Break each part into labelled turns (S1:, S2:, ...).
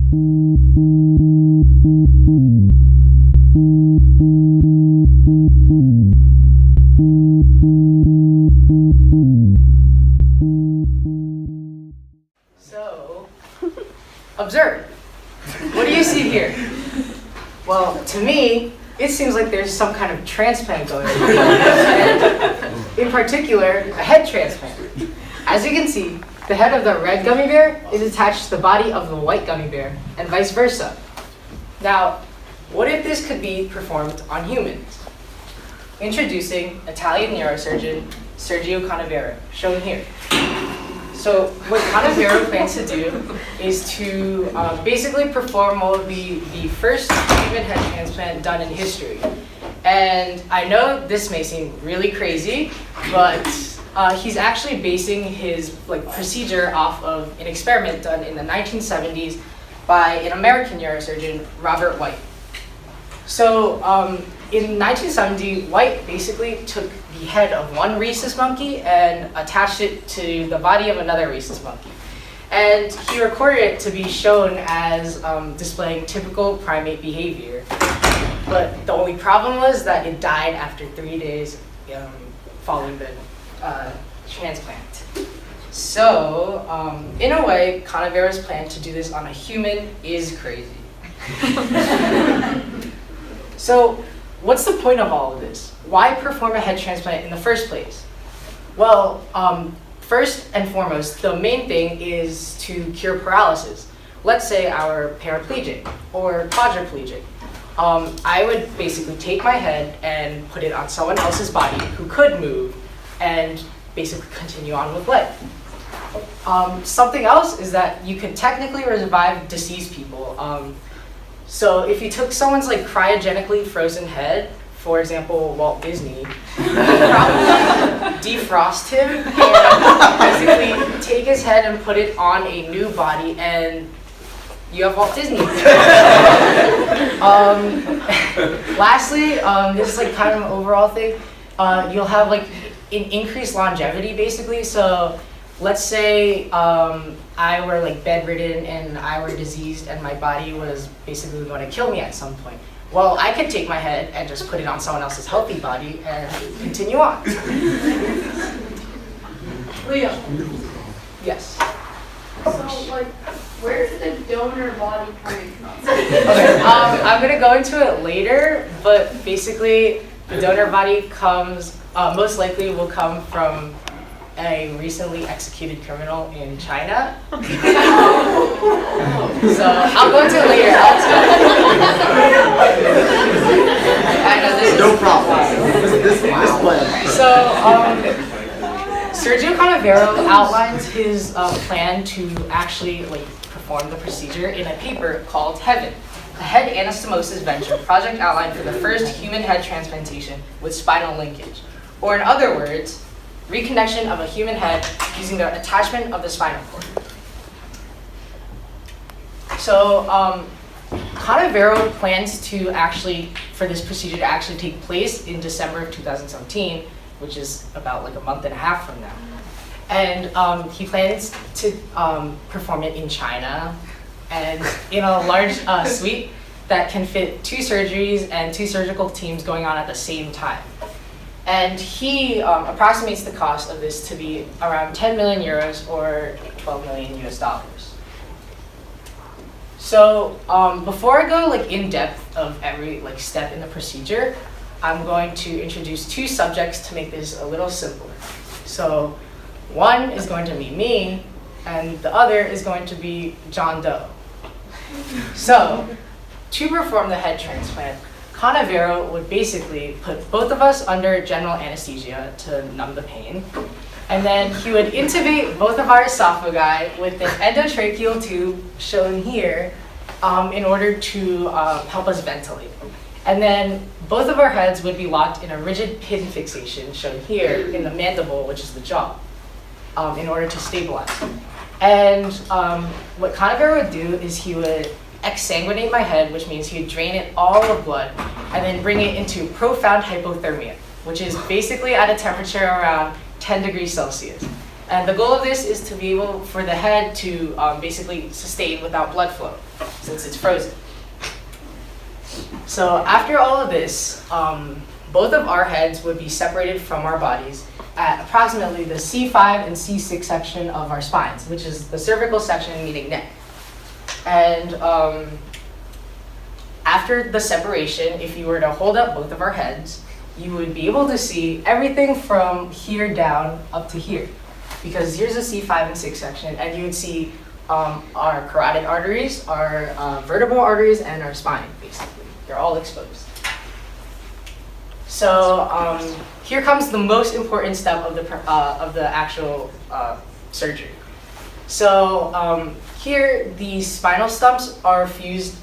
S1: So, observe. What do you see here? Well, to me, it seems like there's some kind of transplant going on. And in particular, a head transplant. As you can see, the head of the red gummy bear is attached to the body of the white gummy bear, and vice versa. Now, what if this could be performed on humans? Introducing Italian neurosurgeon Sergio Canavero, shown here. So what Canavero plans to do is to basically perform what will be the first human head transplant done in history. And I know this may seem really crazy, but he's actually basing his procedure off of an experiment done in the 1970s by an American neurosurgeon, Robert White. So in 1970, White basically took the head of one rhesus monkey and attached it to the body of another rhesus monkey. And he recorded it to be shown as displaying typical primate behavior. But the only problem was that it died after 3 days following the transplant. So, in a way, Canavero's plan to do this on a human is crazy. So, what's the point of all of this? Why perform a head transplant in the first place? Well, first and foremost, the main thing is to cure paralysis. Let's say our paraplegic or quadriplegic. I would basically take my head and put it on someone else's body who could move and basically continue on with life. Something else is that you could technically revive deceased people. So if you took someone's cryogenically frozen head, for example, Walt Disney, you could probably defrost him and basically take his head and put it on a new body, and you have Walt Disney. Lastly, this is kind of an overall thing. You'll have an increased longevity, basically. So let's say I were bedridden and I were diseased and my body was basically going to kill me at some point. Well, I could take my head and just put it on someone else's healthy body and continue on.
S2: Leo,
S1: Yes.
S2: so where's the donor body coming from?
S1: Okay, I'm going to go into it later, but basically the donor body comes, most likely will come from a recently executed criminal in China. So I'll go into it later. I know this is
S3: No problem. This plan.
S1: So Sergio Canavero outlines his plan to actually perform the procedure in a paper called Heaven, a head anastomosis venture project outline for the first human head transplantation with spinal linkage. Or in other words, reconnection of a human head using the attachment of the spinal cord. So Canavero plans to for this procedure to actually take place in December of 2017, which is about a month and a half from now. And he plans to perform it in China and in a large suite that can fit 2 surgeries and 2 surgical teams going on at the same time. And he approximates the cost of this to be around 10 million euros or 12 million US dollars. So before I go in depth of every step in the procedure, I'm going to introduce 2 subjects to make this a little simpler. So one is going to be me, and the other is going to be John Doe. So to perform the head transplant, Canavero would basically put both of us under general anesthesia to numb the pain, and then he would intubate both of our esophagi with an endotracheal tube shown here in order to help us ventilate. And then both of our heads would be locked in a rigid pin fixation shown here in the mandible, which is the jaw, in order to stabilize. And what Canavero would do is he would exsanguinate my head, which means he would drain it all of blood, and then bring it into profound hypothermia, which is basically at a temperature around 10 degrees Celsius. And the goal of this is to be able for the head to basically sustain without blood flow, since it's frozen. So after all of this, both of our heads would be separated from our bodies at approximately the C5 and C6 section of our spines, which is the cervical section meaning neck. And after the separation, if you were to hold up both of our heads, you would be able to see everything from here down up to here. Because here's the C5 and 6 section, and you would see our carotid arteries, our vertebral arteries, and our spine, basically. They're all exposed. So here comes the most important step of the actual surgery. So here, the spinal stumps are fused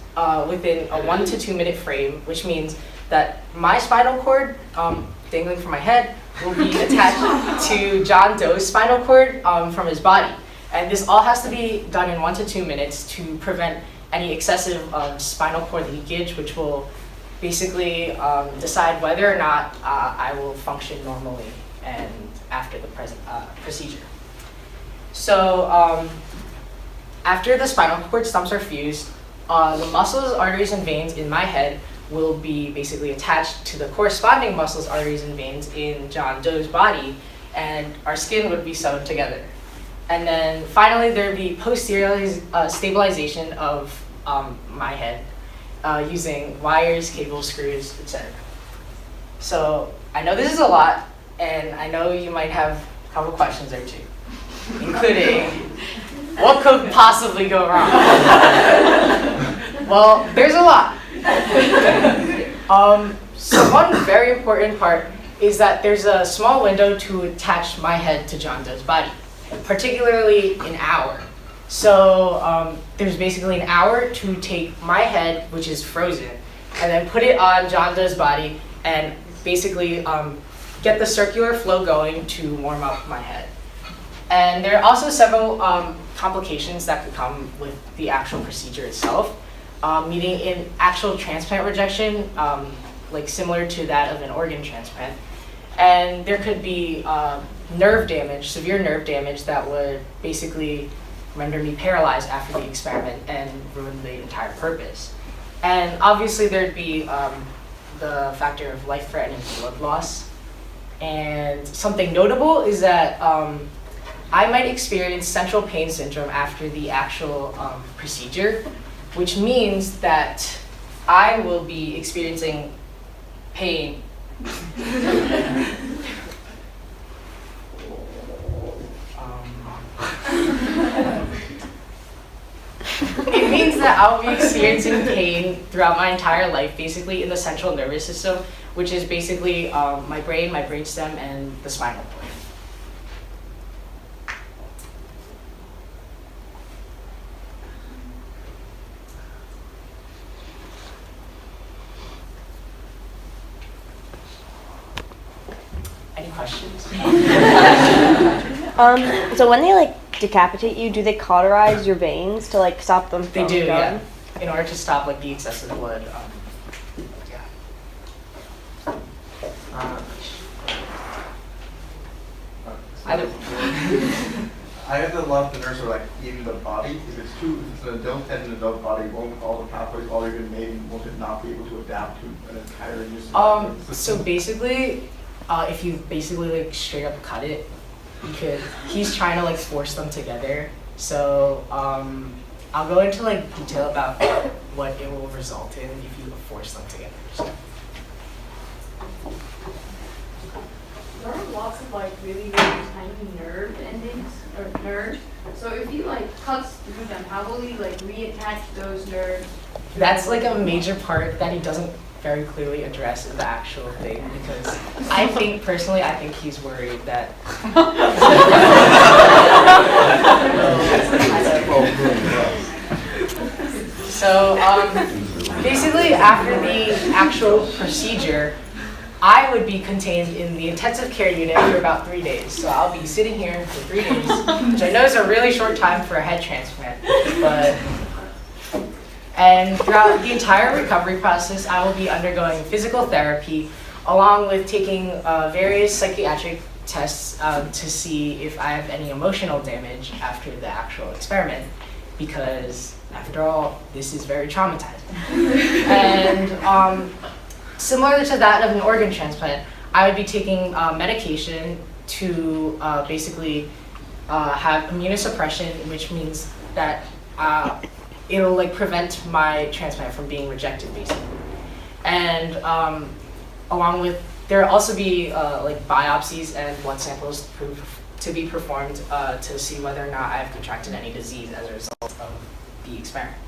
S1: within a 1 to 2 minute frame, which means that my spinal cord, dangling from my head, will be attached to John Doe's spinal cord from his body. And this all has to be done in 1 to 2 minutes to prevent any excessive spinal cord leakage, which will basically decide whether or not I will function normally and after the procedure. So after the spinal cord stumps are fused, the muscles, arteries, and veins in my head will be basically attached to the corresponding muscles, arteries, and veins in John Doe's body, and our skin would be sewn together. And then finally, there would be posterior stabilization of my head using wires, cables, screws, etc. So I know this is a lot, and I know you might have a couple questions or two, including what could possibly go wrong? Well, there's a lot. So one very important part is that there's a small window to attach my head to John Doe's body, particularly an hour. So there's basically an hour to take my head, which is frozen, and then put it on John Doe's body and basically get the circular flow going to warm up my head. And there are also several complications that could come with the actual procedure itself, meaning in actual transplant rejection, like similar to that of an organ transplant. And there could be nerve damage, severe nerve damage that would basically render me paralyzed after the experiment and ruin the entire purpose. And obviously there'd be the factor of life-threatening blood loss. And something notable is that I might experience central pain syndrome after the actual procedure, which means that I will be experiencing pain. It means that I'll be experiencing pain throughout my entire life, basically in the central nervous system, which is basically my brain, my brainstem, and the spinal cord. Any questions?
S4: So when they decapitate you, do they cauterize your veins to stop them from
S1: They do,
S4: going?
S1: yeah. In order to stop the excessive blood. Yeah. Either.
S3: I have to love the nurse are in the body. If it's an adult head and an adult body, won't all the pathways already been made, and won't it not be able to adapt to an entire new system?
S1: So basically, if you basically straight up cut it, he's trying to force them together. So I'll go into detail about what it will result in if you force them together. So.
S2: There are lots of really, really tiny nerve endings or nerves. So if you cuts through them, how will you reattach those nerves?
S1: That's a major part that he doesn't very clearly address in the actual thing, because I think he's worried that So basically after the actual procedure, I would be contained in the intensive care unit for about 3 days. So I'll be sitting here for 3 days, which I know is a really short time for a head transplant, and throughout the entire recovery process, I will be undergoing physical therapy, along with taking various psychiatric tests to see if I have any emotional damage after the actual experiment, because after all, this is very traumatizing. And similar to that of an organ transplant, I would be taking medication to basically have immunosuppression, which means that it'll like prevent my transplant from being rejected, basically. And along with, there'll also be like biopsies and blood samples to be performed to see whether or not I've contracted any disease as a result of the experiment.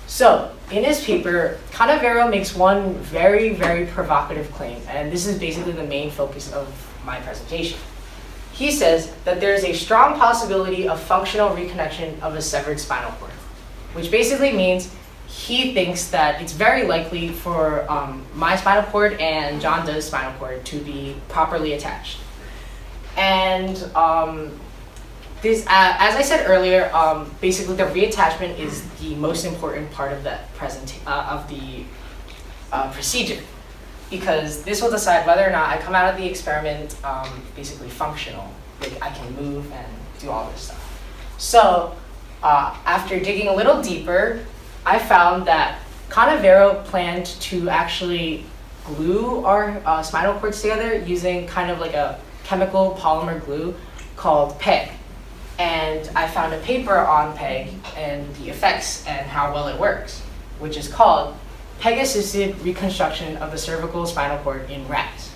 S1: So, in his paper, Canavero makes one very, very provocative claim, and this is basically the main focus of my presentation. He says that there is a strong possibility of functional reconnection of a severed spinal cord, which basically means he thinks that it's very likely for my spinal cord and John Doe's spinal cord to be properly attached. And this, as I said earlier, basically the reattachment is the most important part of the procedure, because this will decide whether or not I come out of the experiment basically functional, like I can move and do all this stuff. So after digging a little deeper, I found that Canavero planned to actually glue our spinal cords together using kind of like a chemical polymer glue called PEG. And I found a paper on PEG and the effects and how well it works, which is called PEG-assisted reconstruction of the cervical spinal cord in rats.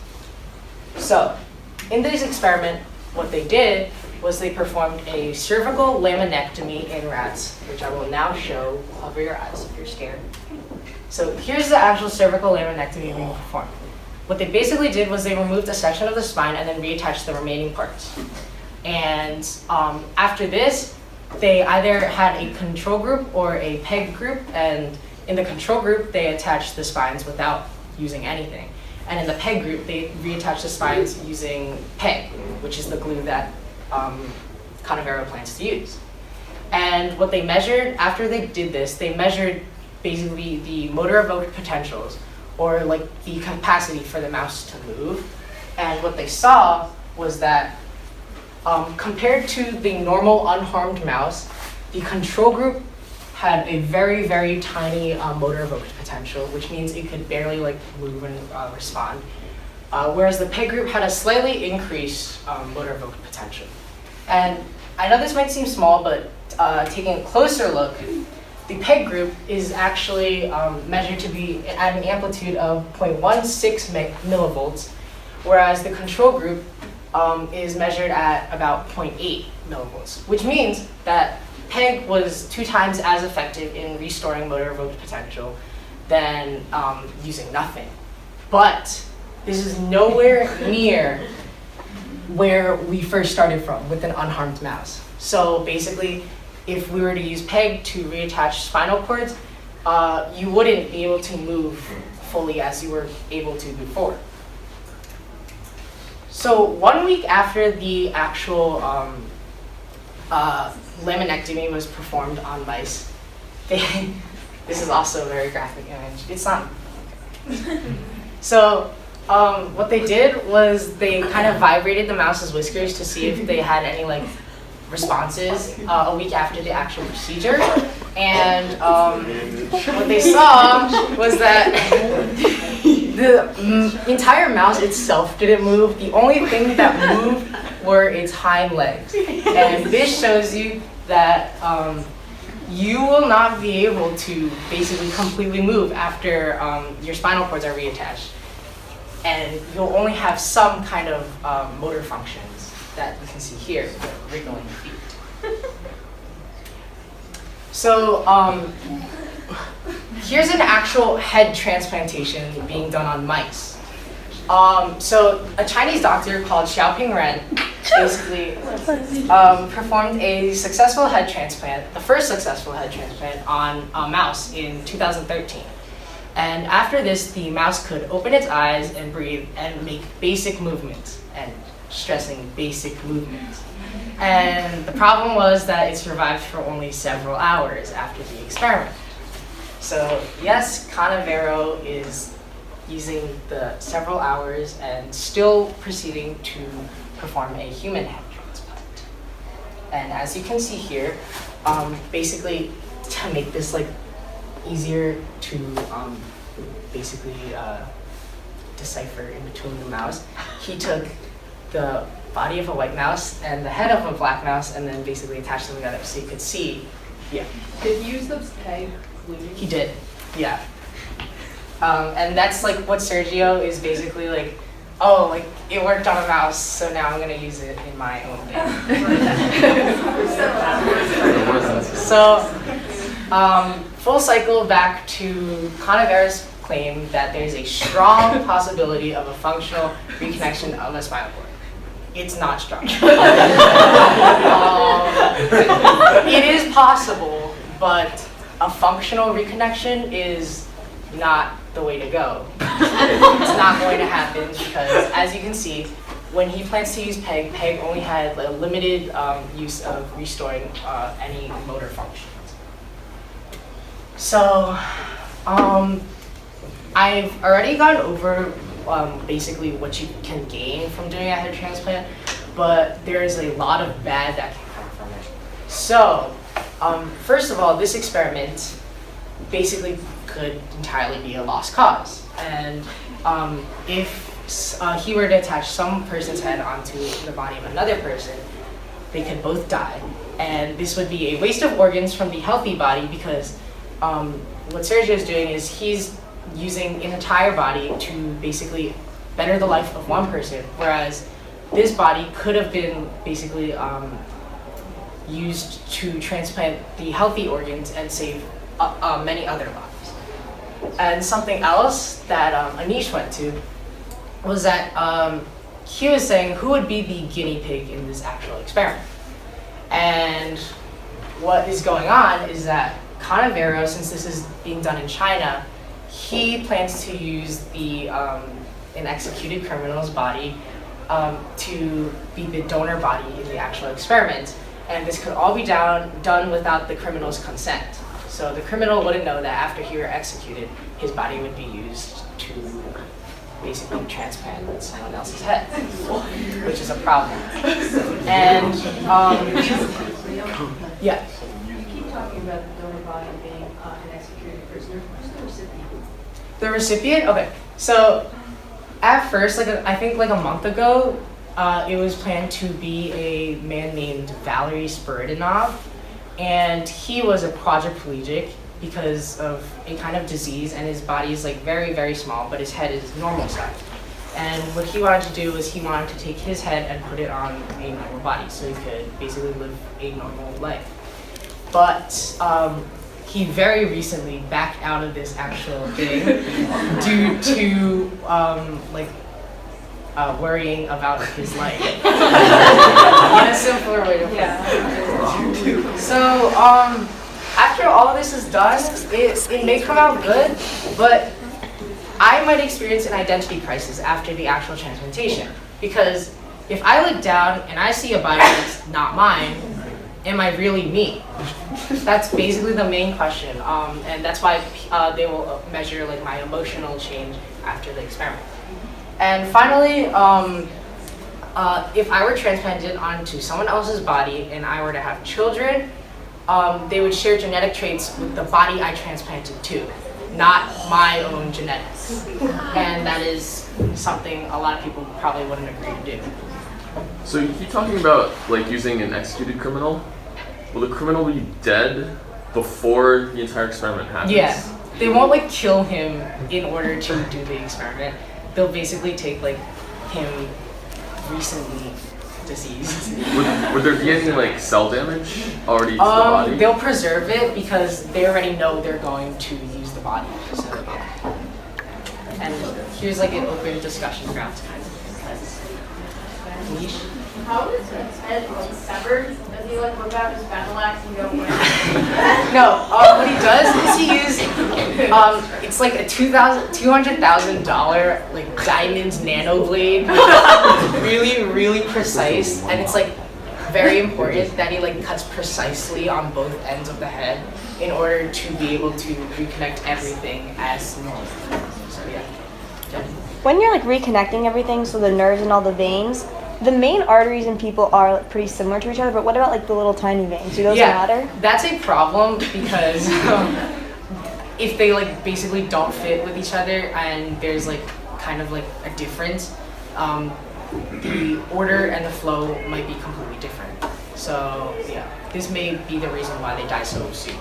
S1: So, in this experiment, what they did was they performed a cervical laminectomy in rats, which I will now show. Cover your eyes if you're scared. So here's the actual cervical laminectomy being performed. What they basically did was they removed a section of the spine and then reattached the remaining parts. And after this, they either had a control group or a PEG group, and in the control group, they attached the spines without using anything. And in the PEG group, they reattached the spines using PEG, which is the glue that Canavero plans to use. And what they measured after they did this, they measured basically the motor evoked potentials, or like the capacity for the mouse to move. And what they saw was that compared to the normal unharmed mouse, the control group had a very, very tiny motor evoked potential, which means it could barely like move and respond. Whereas the PEG group had a slightly increased motor evoked potential. And I know this might seem small, but taking a closer look, the PEG group is actually measured to be at an amplitude of 0.16 millivolts, whereas the control group is measured at about 0.8 millivolts, which means that PEG was 2 times as effective in restoring motor evoked potential than using nothing. But this is nowhere near where we first started from with an unharmed mouse. So basically, if we were to use PEG to reattach spinal cords, you wouldn't be able to move fully as you were able to before. So 1 week after the actual laminectomy was performed on mice, this is also a very graphic image. It's not. So what they did was they kind of vibrated the mouse's whiskers to see if they had any like responses a week after the actual procedure. And what they saw was that the entire mouse itself didn't move. The only thing that moved were its hind legs. And this shows you that you will not be able to basically completely move after your spinal cords are reattached. And you'll only have some kind of motor functions that you can see here, like wriggling feet. So here's an actual head transplantation being done on mice. So a Chinese doctor called Xiaoping Ren basically performed a successful head transplant, the first successful head transplant on a mouse in 2013. And after this, the mouse could open its eyes and breathe and make basic movements, and stressing basic movements. And the problem was that it survived for only several hours after the experiment. So yes, Canavero is using the several hours and still proceeding to perform a human head transplant. And as you can see here, basically to make this like easier to basically decipher in between the mouse, he took the body of a white mouse and the head of a black mouse and then basically attached them together so you could see. Yeah.
S2: Did you use those peg glues?
S1: He did, yeah. And that's like what Sergio is basically like, oh, like it worked on a mouse, so now I'm gonna use it in my own thing. So, full cycle back to Canavera's claim that there's a strong possibility of a functional reconnection of a spinal cord. It's not strong. It is possible, but a functional reconnection is not the way to go. It's not going to happen because, as you can see, when he plans to use PEG, PEG only had a limited use of restoring any motor functions. So, I've already gone over basically what you can gain from doing a head transplant, but there's a lot of bad that can come from it. So, first of all, this experiment basically could entirely be a lost cause. And if he were to attach some person's head onto the body of another person, they could both die. And this would be a waste of organs from the healthy body because what Sergio is doing is he's using an entire body to basically better the life of one person, whereas this body could have been basically used to transplant the healthy organs and save many other lives. And something else that Anish went to was that he was saying who would be the guinea pig in this actual experiment. And what is going on is that Canavero, since this is being done in China, he plans to use the an executed criminal's body to be the donor body in the actual experiment. And this could all be done without the criminal's consent. So the criminal wouldn't know that after he were executed, his body would be used to basically transplant someone else's head, which is a problem. And yeah.
S2: You keep talking about the donor body being an executed prisoner. Who's the recipient?
S1: The recipient? Okay. So at first, I think like a month ago, it was planned to be a man named Valery Spiridonov, and he was a quadriplegic because of a kind of disease, and his body is like very, very small, but his head is normal size. And what he wanted to do was he wanted to take his head and put it on a normal body so he could basically live a normal life. But he very recently backed out of this actual thing due to worrying about his life. In a simpler way to put it. So after all this is done, it may come out good, but I might experience an identity crisis after the actual transplantation. Because if I look down and I see a body that's not mine, am I really me? That's basically the main question, and that's why they will measure like my emotional change after the experiment. And finally, if I were transplanted onto someone else's body and I were to have children, they would share genetic traits with the body I transplanted to, not my own genetics. And that is something a lot of people probably wouldn't agree to do.
S5: So you keep talking about like using an executed criminal. Will the criminal be dead before the entire experiment happens?
S1: Yeah, they won't like kill him in order to do the experiment. They'll basically take like him recently diseased.
S5: Would there be any like cell damage already to the body?
S1: They'll preserve it because they already know they're going to use the body. So yeah. And here's like an open discussion ground kind of niche.
S2: How is his head like severed? Does he like whip out his battle axe and go?
S1: No, what he does is he uses it's like a $200,000 like diamond nano blade, really, really precise, and it's like very important that he like cuts precisely on both ends of the head in order to be able to reconnect everything as normal. So yeah.
S4: When you're like reconnecting everything, so the nerves and all the veins, the main arteries in people are like, pretty similar to each other. But what about like the little tiny veins? Do those matter?
S1: That's a problem because if they like basically don't fit with each other and there's like kind of like a difference, the order and the flow might be completely different. So yeah, this may be the reason why they die so soon.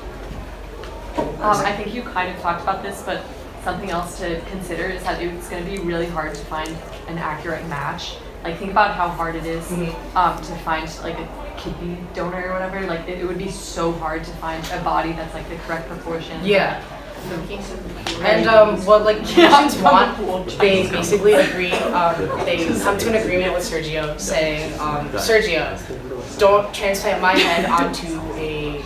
S6: I think you kind of talked about this, but something else to consider is that it's going to be really hard to find an accurate match. Like, think about how hard it is to find like a kidney donor or whatever. Like, it would be so hard to find a body that's like the correct proportion.
S1: Yeah. And what like patients want, they basically agree. They come to an agreement with Sergio, saying, Sergio, don't transplant my head onto a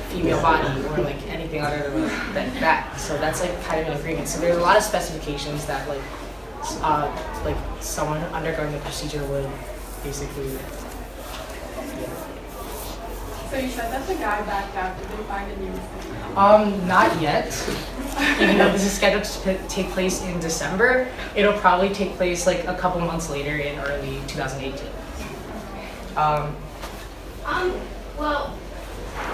S1: female body or like anything other than that. So that's like kind of an agreement. So there's a lot of specifications that like someone undergoing the procedure would basically.
S2: So you said that the guy backed out. Did they find a new
S1: Not yet. Even though this is scheduled to take place in December, it'll probably take place like a couple months later in early 2018.
S7: Well,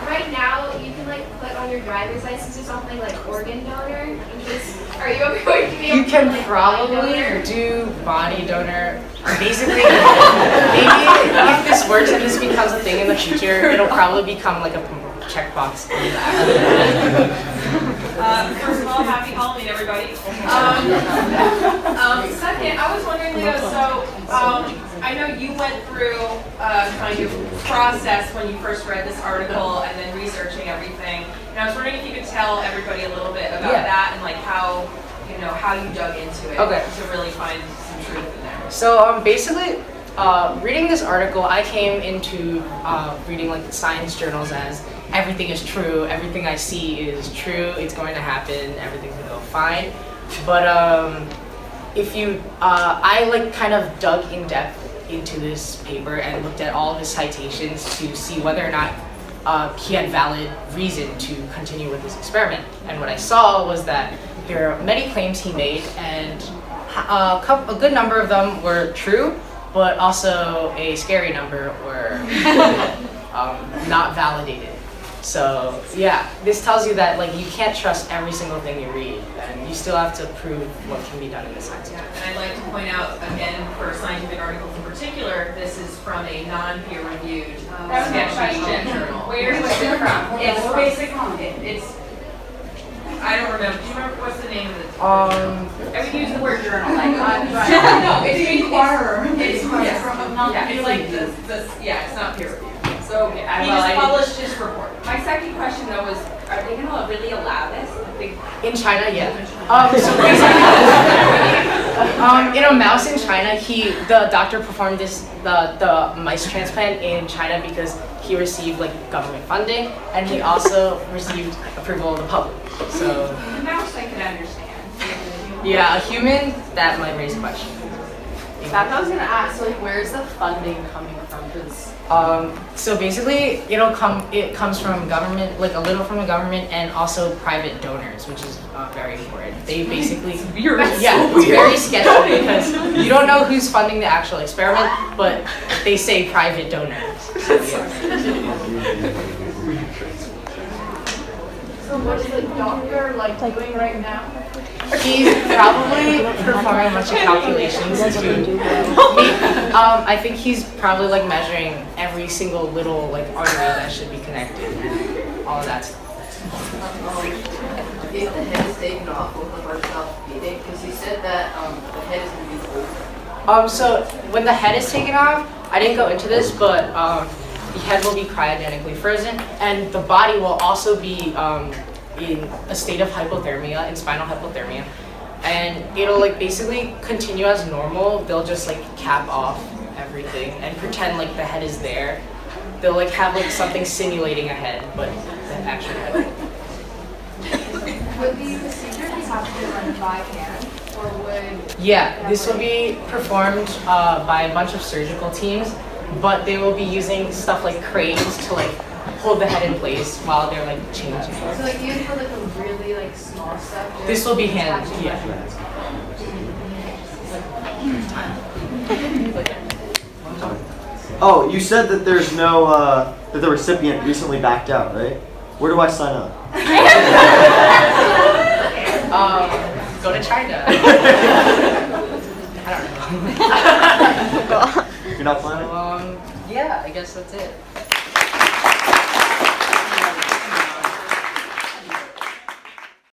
S7: right now you can like put on your driver's license or something like organ donor in case. Are you ever going to be able
S1: You
S7: to
S1: can
S7: like,
S1: probably
S7: body donor?
S1: do body donor. Basically, maybe if this works and this becomes a thing in the future, it'll probably become like a checkbox on that.
S8: First of all, happy Halloween, everybody. Second, I was wondering, Leo, so I know you went through kind of process when you first read this article and then researching everything. And I was wondering if you could tell everybody a little bit about that and like how you dug into it to really find some truth in there.
S1: So basically, reading this article, I came into reading like science journals as everything is true, everything I see is true, it's going to happen, everything's gonna go fine. But if you, I like kind of dug in depth into this paper and looked at all of his citations to see whether or not he had valid reason to continue with this experiment. And what I saw was that there are many claims he made, and a good number of them were true, but also a scary number were not validated. So yeah, this tells you that like you can't trust every single thing you read, and you still have to prove what can be done in the science.
S8: Yeah, and I'd like to point out again for scientific articles in particular, this is from a non-peer reviewed sketchy journal. Where was it from? It's basically it's. I don't remember. Do you remember what's the name of it? I would use the word journal like no, it's Inquirer. It's like this. Yeah, it's not peer reviewed. So he just published his report. My second question though was, are they going to really allow this?
S1: In China, yeah. So basically, in a mouse in China, the doctor performed the mice transplant in China because he received like government funding, and he also received approval of the public. So
S8: the mouse I could understand.
S1: Yeah, a human that might raise questions.
S6: That's what I was gonna ask. Like, where's the funding coming from for this?
S1: So basically, it comes from government, like a little from the government, and also private donors, which is very important. They basically, it's very sketchy because you don't know who's funding the actual experiment, but they say private donors. So,
S2: So what is the doctor like doing right now?
S1: He's probably performing a bunch of calculations. I think he's probably like measuring every single little like artery that should be connected and all of that stuff.
S9: If the head is taken off, will the heart stop beating? Because he said that the head is going to be cold.
S1: So when the head is taken off, I didn't go into this, but the head will be cryogenically frozen, and the body will also be in a state of hypothermia, in spinal hypothermia, and it'll like basically continue as normal. They'll just like cap off everything and pretend like the head is there. They'll like have like something simulating a head, but the actual head.
S2: Would the procedure be run by hand, or would?
S1: Yeah, this will be performed by a bunch of surgical teams, but they will be using stuff like cranes to like hold the head in place while they're like changing.
S2: So like even for like a really like small stuff.
S1: This will be hand, yeah.
S10: Oh, you said that there's no that the recipient recently backed out, right? Where do I sign up?
S1: Go to China. I don't know.
S10: You're not planning?
S1: Yeah, I guess that's it.